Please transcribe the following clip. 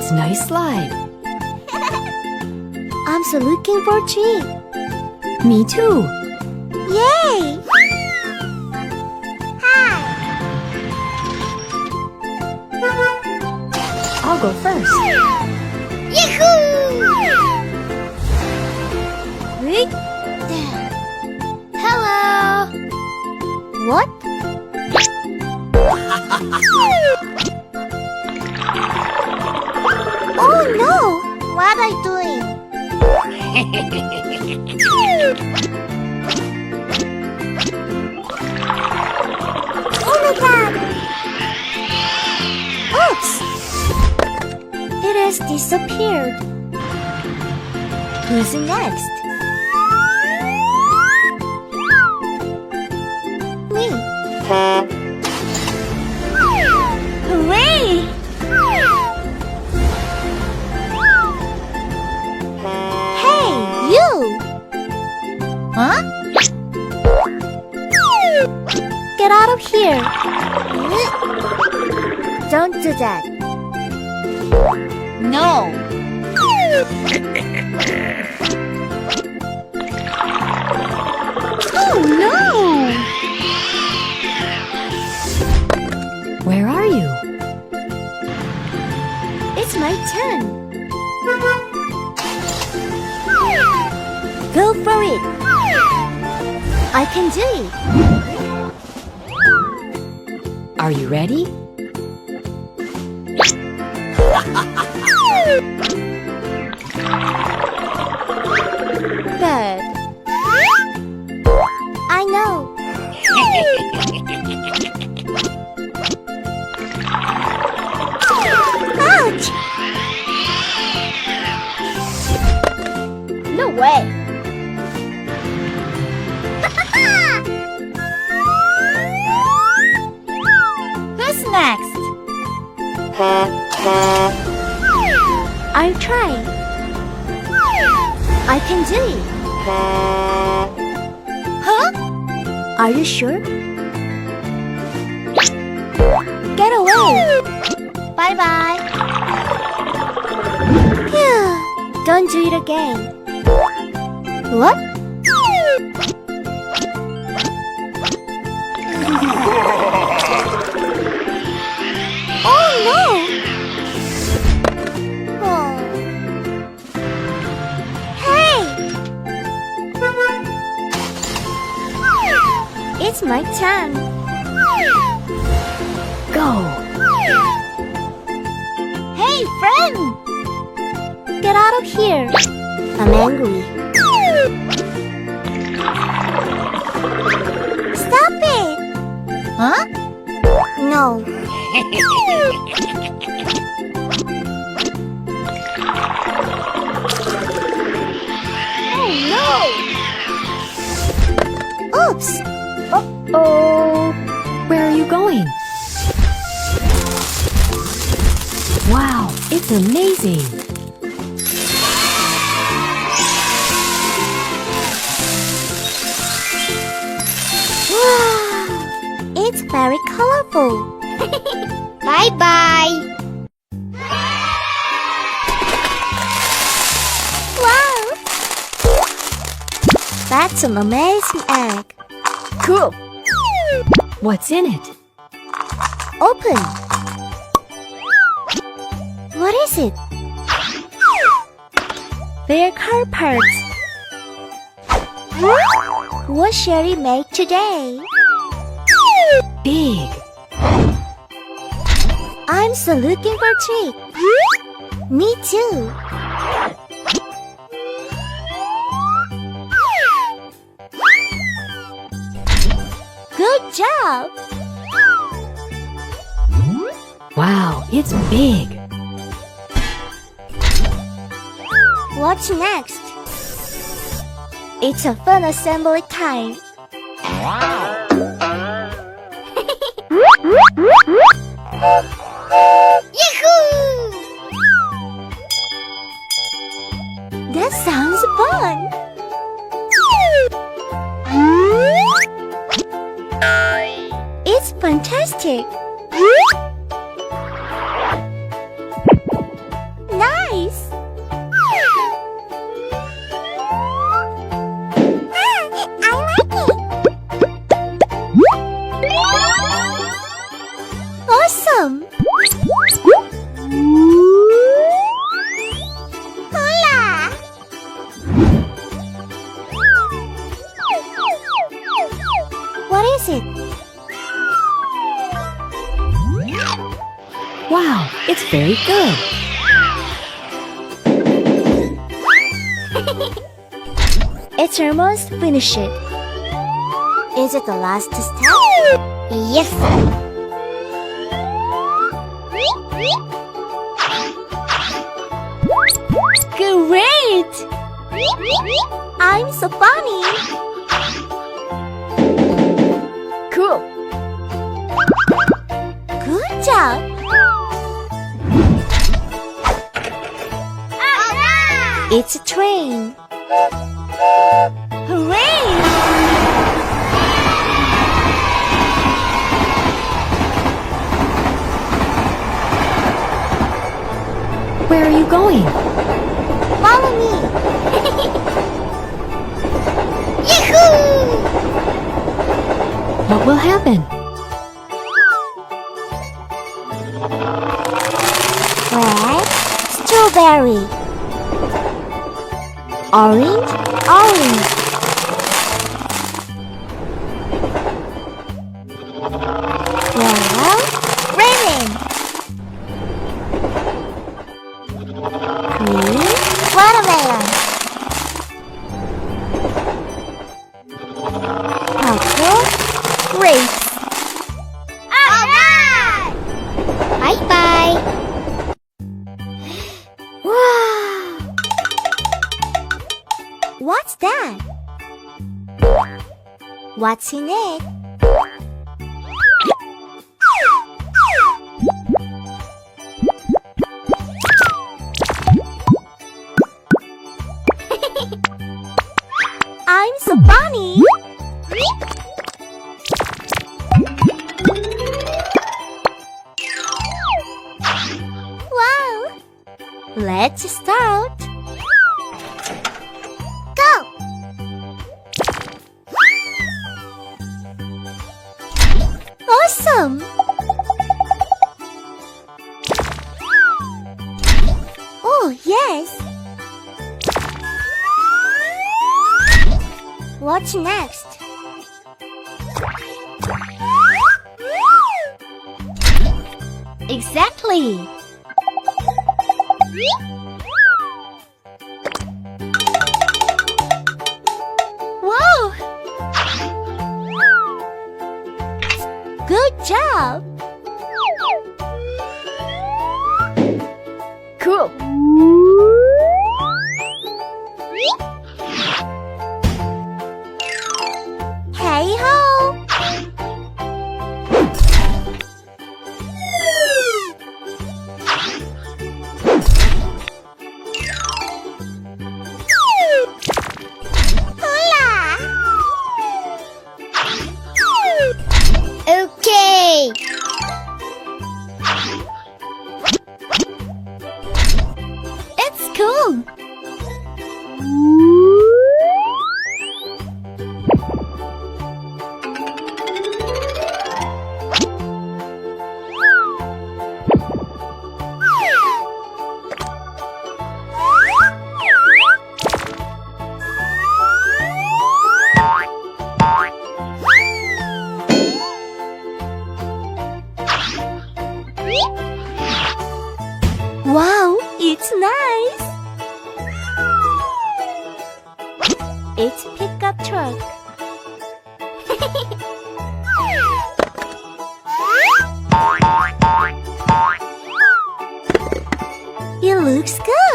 That's nice slide. I'm so looking for a tree. Me too. Yay! Hi! I'll go first. Yahoo! Wait. Hello! What? Oh no! What are you doing? Oh my god! Oops! It has disappeared. Who's next? Me. Hooray! Hey, you! Huh? Get out of here! Don't do that. No! Oh no! Where are you? It's my turn. Go for it. I can do it. Are you ready? Bird. I know. Ouch! No way. Who's next? I'll try. I can do it. Huh? Are you sure? Get away! Bye-bye. Phew. Don't do it again. What? Oh no! Oh. Hey! It's my turn. Go! Hey, friend! Get out of here. I'm angry. Stop it! Huh? No. Oh no! Oops! Uh-oh! Where are you going? Wow, it's amazing! Wow! It's very colorful. Bye-bye! Wow! That's an amazing egg. Cool! What's in it? Open! What is it? They're car parts. What shall we make today? Big! I'm so looking for a treat. Me too. Good job! Wow, it's big! What's next? It's a fun assembly time. Yahoo! That sounds fun. It's fantastic. It's very good. It's almost finished. Is it the last step? Yes. Great! I'm so funny. Cool. Good job. It's a train. Hooray! Where are you going? Follow me. Yahoo! What will happen? Red, strawberry. Orange, orange. Yellow, green. Green, watermelon. Purple, grapes. Alright! Bye-bye. Wow! What's that? What's in it? I'm so funny! Wow! Let's start! Go! Awesome! Oh, yes! What's next? Exactly! Whoa! Good job! Cool. Hey ho! Hola! Okay. It's cool. Wow, it's nice. It's pickup truck. It looks good.